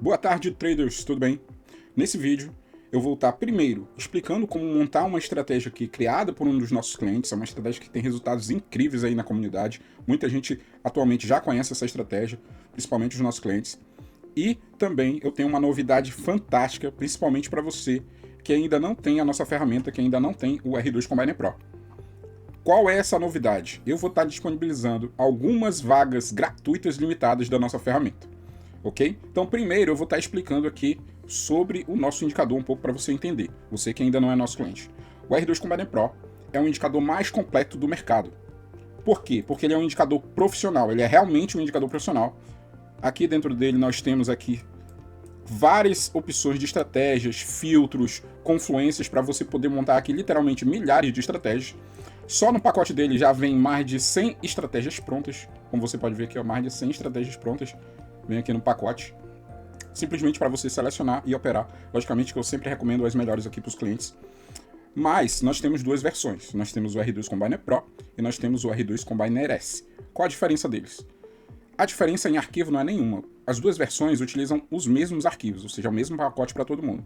Boa tarde, traders, tudo bem? Nesse vídeo, eu vou estar primeiro explicando como montar uma estratégia aqui criada por um dos nossos clientes, é uma estratégia que tem resultados incríveis aí na comunidade. Muita gente atualmente já conhece essa estratégia, principalmente os nossos clientes. E também eu tenho uma novidade fantástica, principalmente para você que ainda não tem a nossa ferramenta, que ainda não tem o R2 Combiner Pro. Qual é essa novidade? Eu vou estar disponibilizando algumas vagas gratuitas limitadas da nossa ferramenta. Ok? Então, primeiro eu vou estar explicando aqui sobre o nosso indicador um pouco para você entender, você que ainda não é nosso cliente. O R2 Combiner Pro é o indicador mais completo do mercado. Por quê? Porque ele é um indicador profissional, ele é realmente um indicador profissional. Aqui dentro dele nós temos aqui várias opções de estratégias, filtros, confluências para você poder montar aqui literalmente milhares de estratégias. Só no pacote dele já vem mais de 100 estratégias prontas, como você pode ver aqui, ó, mais de 100 estratégias prontas vem aqui no pacote, simplesmente para você selecionar e operar. Logicamente que eu sempre recomendo as melhores aqui para os clientes. Mas nós temos duas versões. Nós temos o R2 Combiner Pro e nós temos o R2 Combiner S. Qual a diferença deles? A diferença em arquivo não é nenhuma. As duas versões utilizam os mesmos arquivos, ou seja, o mesmo pacote para todo mundo.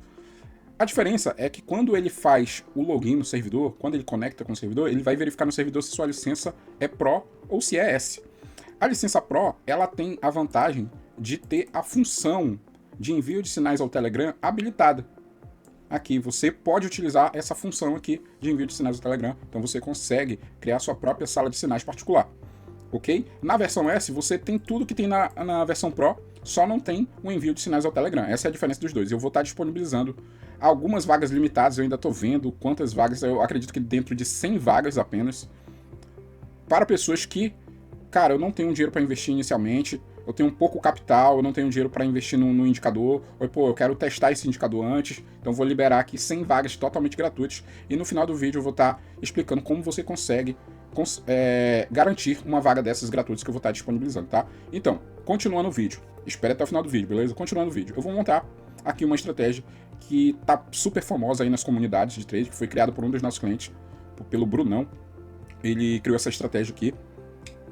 A diferença é que quando ele faz o login no servidor, quando ele conecta com o servidor, ele vai verificar no servidor se sua licença é Pro ou se é S. A licença Pro, ela tem a vantagem de ter a função de envio de sinais ao Telegram habilitada. Aqui você pode utilizar essa função aqui de envio de sinais ao Telegram, então você consegue criar sua própria sala de sinais particular, ok? Na versão S você tem tudo que tem na versão Pro, só não tem o envio de sinais ao Telegram. Essa é a diferença dos dois. Eu vou estar disponibilizando algumas vagas limitadas, eu ainda estou vendo quantas vagas, eu acredito que dentro de 100 vagas apenas, para pessoas que, cara, eu não tenho dinheiro para investir inicialmente, eu tenho um pouco capital, eu não tenho dinheiro para investir no indicador, ou pô, eu quero testar esse indicador antes, então vou liberar aqui 100 vagas totalmente gratuitas, e no final do vídeo eu vou estar explicando como você consegue garantir uma vaga dessas gratuitas que eu vou estar disponibilizando, tá? Então, continuando o vídeo, espere até o final do vídeo, beleza? Continuando o vídeo, eu vou montar aqui uma estratégia que tá super famosa aí nas comunidades de trade, que foi criada por um dos nossos clientes, pelo Brunão. Ele criou essa estratégia aqui,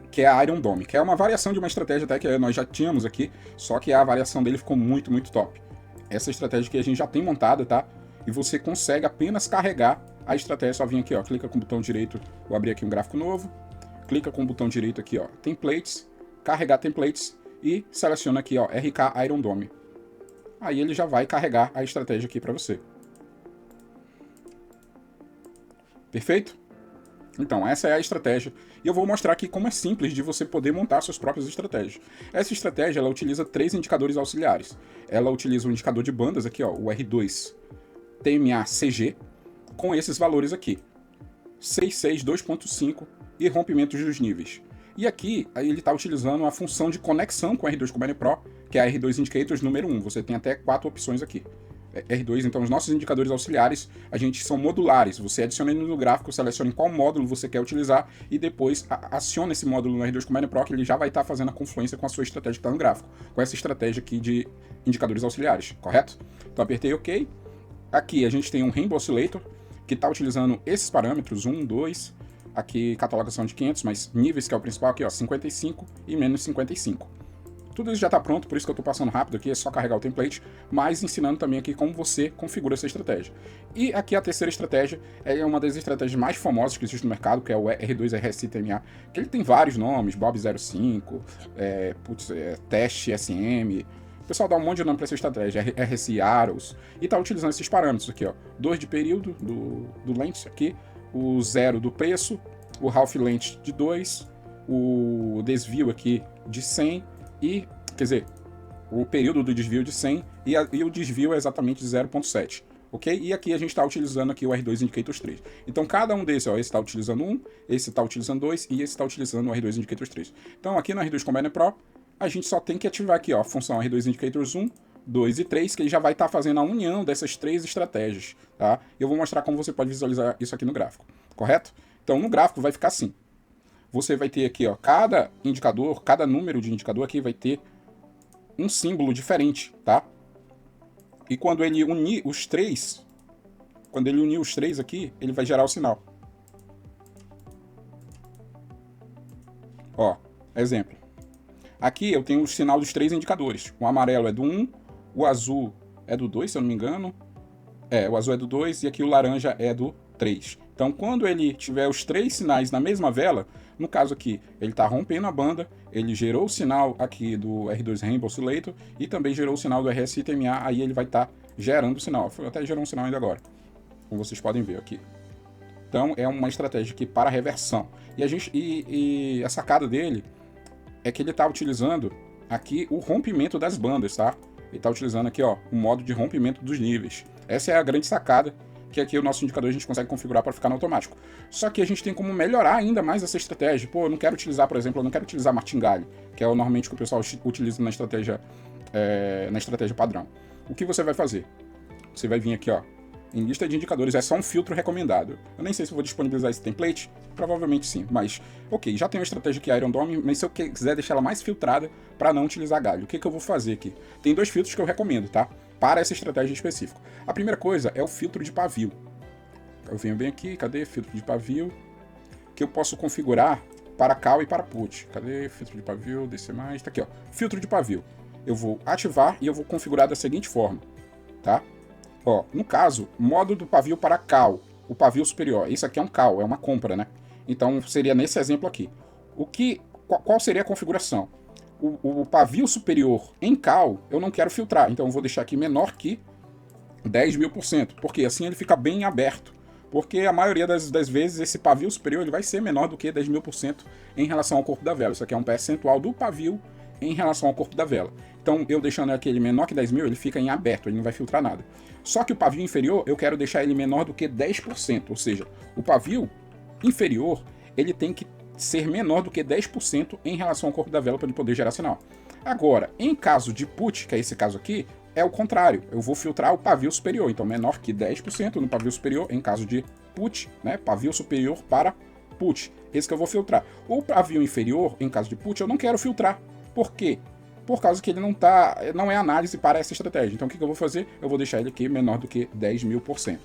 que é a Iron Dome, que é uma variação de uma estratégia até que nós já tínhamos aqui, só que a variação dele ficou muito, muito top. Essa estratégia que a gente já tem montada, tá? E você consegue apenas carregar a estratégia, só vir aqui, ó, clica com o botão direito, vou abrir aqui um gráfico novo, clica com o botão direito aqui, ó, Templates, carregar Templates e seleciona aqui, ó, RK Iron Dome. Aí ele já vai carregar a estratégia aqui para você. Perfeito? Então, essa é a estratégia. E eu vou mostrar aqui como é simples de você poder montar suas próprias estratégias. Essa estratégia, ela utiliza 3 indicadores auxiliares. Ela utiliza um indicador de bandas aqui, ó, o R2 TMA-CG, com esses valores aqui. 66, 2.5 e rompimentos dos níveis. E aqui, ele está utilizando a função de conexão com o R2 Combiner Pro, que é a R2 Indicators número 1. Você tem até 4 opções aqui. R2, então os nossos indicadores auxiliares, a gente são modulares. Você adiciona ele no gráfico, seleciona em qual módulo você quer utilizar e depois aciona esse módulo no R2 Combiner Pro, que ele já vai estar fazendo a confluência com a sua estratégia que está no gráfico, com essa estratégia aqui de indicadores auxiliares, correto? Então apertei OK. Aqui a gente tem um Rainbow Oscillator, que está utilizando esses parâmetros, 1, 2, aqui catalogação de 500, mas níveis, que é o principal aqui, ó, 55 e menos 55. Tudo isso já está pronto, por isso que eu estou passando rápido aqui, é só carregar o template, mas ensinando também aqui como você configura essa estratégia. E aqui a terceira estratégia é uma das estratégias mais famosas que existe no mercado, que é o R2 RSI TMA, que ele tem vários nomes, Bob05, Teste SM, o pessoal dá um monte de nome para essa estratégia, RSI Arrows, e está utilizando esses parâmetros aqui, ó, 2 de período do length aqui, o 0 do preço, o half length de 2, o desvio aqui de 100, e, quer dizer, o período do desvio de 100 e o desvio é exatamente de 0.7, ok? E aqui a gente está utilizando aqui o R2 Indicators 3. Então cada um desses, ó, esse está utilizando 1, esse está utilizando 2 e esse está utilizando o R2 Indicators 3. Então aqui no R2 Combiner Pro, a gente só tem que ativar aqui, ó, a função R2 Indicators 1, 2 e 3, que ele já vai estar fazendo a união dessas 3 estratégias, tá? E eu vou mostrar como você pode visualizar isso aqui no gráfico, correto? Então no gráfico vai ficar assim. Você vai ter aqui, ó, cada indicador, cada número de indicador aqui vai ter um símbolo diferente, tá? E quando ele unir os três, aqui, ele vai gerar o sinal. Ó, exemplo. Aqui eu tenho o sinal dos 3 indicadores. O amarelo é do 1, o azul é do 2, se eu não me engano. O azul é do 2 e aqui o laranja é do 3. Então, quando ele tiver os 3 sinais na mesma vela, no caso aqui, ele está rompendo a banda, ele gerou o sinal aqui do R2 Rainbow Oscillator e também gerou o sinal do RSI-TMA, aí ele vai estar gerando o sinal. Até gerou um sinal ainda agora, como vocês podem ver aqui. Então, é uma estratégia aqui para reversão. E a sacada dele é que ele está utilizando aqui o rompimento das bandas, tá? Ele está utilizando aqui, ó, o modo de rompimento dos níveis. Essa é a grande sacada, que aqui o nosso indicador a gente consegue configurar para ficar no automático. Só que a gente tem como melhorar ainda mais essa estratégia. Pô, eu não quero utilizar, por exemplo, eu não quero utilizar martingale, que é normalmente o que o pessoal utiliza na estratégia padrão. O que você vai fazer? Você vai vir aqui, ó, em lista de indicadores, é só um filtro recomendado. Eu nem sei se eu vou disponibilizar esse template, provavelmente sim, mas ok, já tenho uma estratégia aqui Iron Dome, mas se eu quiser deixar ela mais filtrada para não utilizar galho, o que eu vou fazer aqui? Tem 2 filtros que eu recomendo, tá? Para essa estratégia específica. A primeira coisa é o filtro de pavio. Eu venho bem aqui, cadê filtro de pavio? Que eu posso configurar para cal e para put. Cadê filtro de pavio, descer mais, tá aqui, ó, filtro de pavio. Eu vou ativar e eu vou configurar da seguinte forma, tá? Ó, no caso, modo do pavio para cal, o pavio superior. Isso aqui é um cal, é uma compra, né? Então seria nesse exemplo aqui. Qual seria a configuração? O pavio superior em cal, eu não quero filtrar, então eu vou deixar aqui menor que 10.000%, porque assim ele fica bem aberto. Porque a maioria das vezes esse pavio superior ele vai ser menor do que 10.000% em relação ao corpo da vela. Isso aqui é um percentual do pavio em relação ao corpo da vela. Então, eu deixando aquele menor que 10.000, ele fica em aberto, ele não vai filtrar nada. Só que o pavio inferior, eu quero deixar ele menor do que 10%, ou seja, o pavio inferior, ele tem que ser menor do que 10% em relação ao corpo da vela para ele poder gerar sinal. Agora, em caso de put, que é esse caso aqui, é o contrário, eu vou filtrar o pavio superior, então menor que 10% no pavio superior, em caso de put, né, pavio superior para put, esse que eu vou filtrar. O pavio inferior, em caso de put, eu não quero filtrar. Por quê? Por causa que ele não é análise para essa estratégia. Então o que eu vou fazer? Eu vou deixar ele aqui menor do que 10.000%.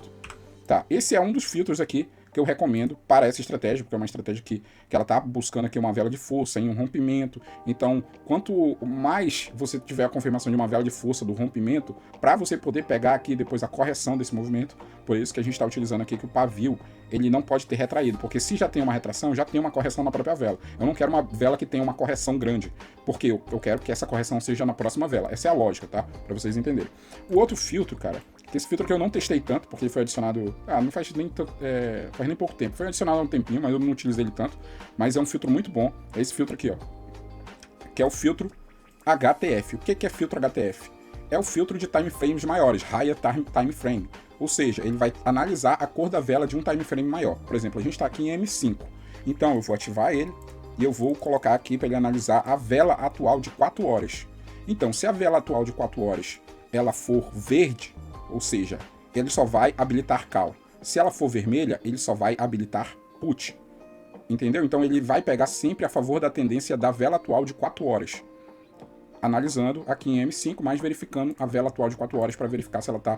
Tá? Esse é um dos filtros aqui que eu recomendo para essa estratégia, porque é uma estratégia que ela está buscando aqui uma vela de força em um rompimento. Então, quanto mais você tiver a confirmação de uma vela de força do rompimento, para você poder pegar aqui depois a correção desse movimento, por isso que a gente está utilizando aqui que o pavio ele não pode ter retraído, porque se já tem uma retração, já tem uma correção na própria vela. Eu não quero uma vela que tenha uma correção grande, porque eu quero que essa correção seja na próxima vela. Essa é a lógica, tá? Para vocês entenderem. O outro filtro, cara, esse filtro que eu não testei tanto, porque ele foi adicionado. Não faz nem pouco tempo. Foi adicionado há um tempinho, mas eu não utilizei ele tanto. Mas é um filtro muito bom. É esse filtro aqui, ó. Que é o filtro HTF. O que é filtro HTF? É o filtro de time frames maiores, Higher Time Frame. Ou seja, ele vai analisar a cor da vela de um time frame maior. Por exemplo, a gente está aqui em M5. Então eu vou ativar ele e eu vou colocar aqui para ele analisar a vela atual de 4 horas. Então, se a vela atual de 4 horas ela for verde, ou seja, ele só vai habilitar cal. Se ela for vermelha, ele só vai habilitar put. Entendeu? Então ele vai pegar sempre a favor da tendência da vela atual de 4 horas. Analisando aqui em M5, mas verificando a vela atual de 4 horas para verificar se ela está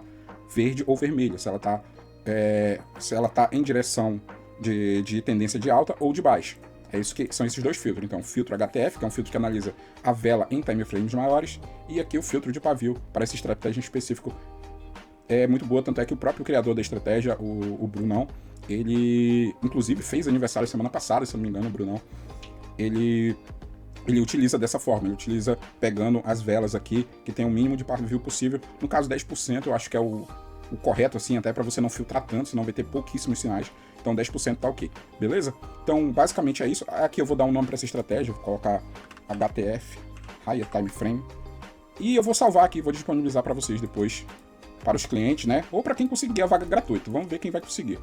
verde ou vermelha, se ela está em direção de tendência de alta ou de baixa. São esses 2 filtros. Então, o filtro HTF, que é um filtro que analisa a vela em time frames maiores, e aqui o filtro de pavio para essa estratégia em específico. É muito boa, tanto é que o próprio criador da estratégia, o Brunão, ele inclusive fez aniversário semana passada, se eu não me engano, o Brunão, ele utiliza dessa forma, ele utiliza pegando as velas aqui, que tem o mínimo de pavio possível, no caso 10%, eu acho que é o correto, assim, até para você não filtrar tanto, senão vai ter pouquíssimos sinais, então 10% tá ok, beleza? Então, basicamente é isso, aqui eu vou dar um nome para essa estratégia, vou colocar HTF, Higher Time Frame, e eu vou salvar aqui, vou disponibilizar para vocês depois, para os clientes, né? Ou para quem conseguir a vaga gratuita. Vamos ver quem vai conseguir.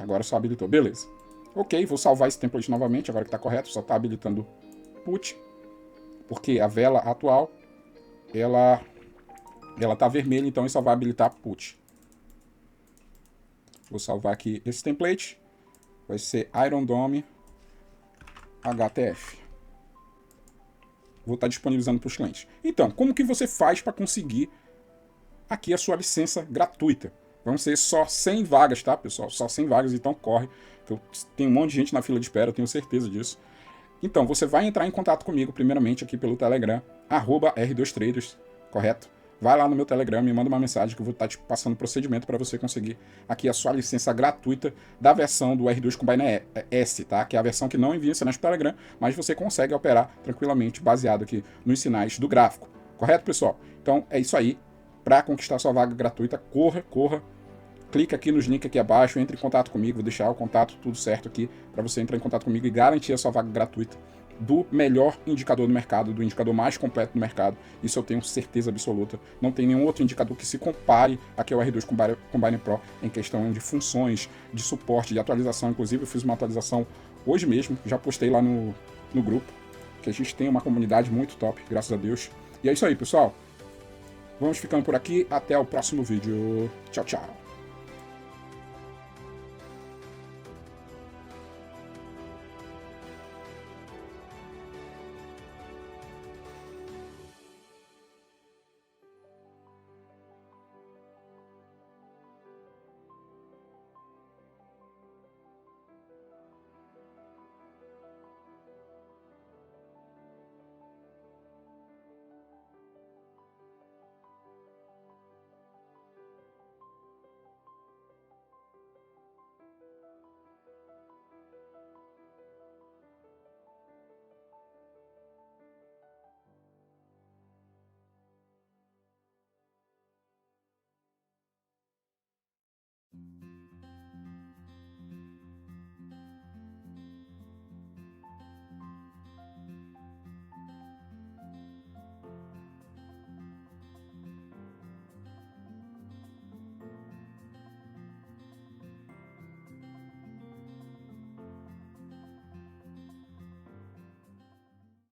Agora só habilitou. Beleza. Ok, vou salvar esse template novamente, agora que está correto. Só está habilitando put. Porque a vela atual, ela está vermelha, então isso só vai habilitar put. Vou salvar aqui esse template. Vai ser Iron Dome HTF. Vou estar disponibilizando para os clientes. Então, como que você faz para conseguir aqui a sua licença gratuita? Vão ser só 100 vagas, tá, pessoal? Só 100 vagas, então corre. Tem um monte de gente na fila de espera, eu tenho certeza disso. Então, você vai entrar em contato comigo, primeiramente, aqui pelo Telegram, @R2Traders, correto? Vai lá no meu Telegram, me manda uma mensagem que eu vou estar te passando o procedimento para você conseguir aqui a sua licença gratuita da versão do R2 Combine S, tá? Que é a versão que não envia sinais para o Telegram, mas você consegue operar tranquilamente baseado aqui nos sinais do gráfico. Correto, pessoal? Então, é isso aí. Para conquistar sua vaga gratuita, corra. Clica aqui nos links aqui abaixo, entre em contato comigo, vou deixar o contato tudo certo aqui para você entrar em contato comigo e garantir a sua vaga gratuita do melhor indicador do mercado, do indicador mais completo do mercado. Isso eu tenho certeza absoluta. Não tem nenhum outro indicador que se compare aqui ao R2 Combine Pro em questão de funções, de suporte, de atualização. Inclusive eu fiz uma atualização hoje mesmo, já postei lá no grupo, que a gente tem uma comunidade muito top, graças a Deus. E é isso aí, pessoal. Vamos ficando por aqui, até o próximo vídeo. Tchau, tchau.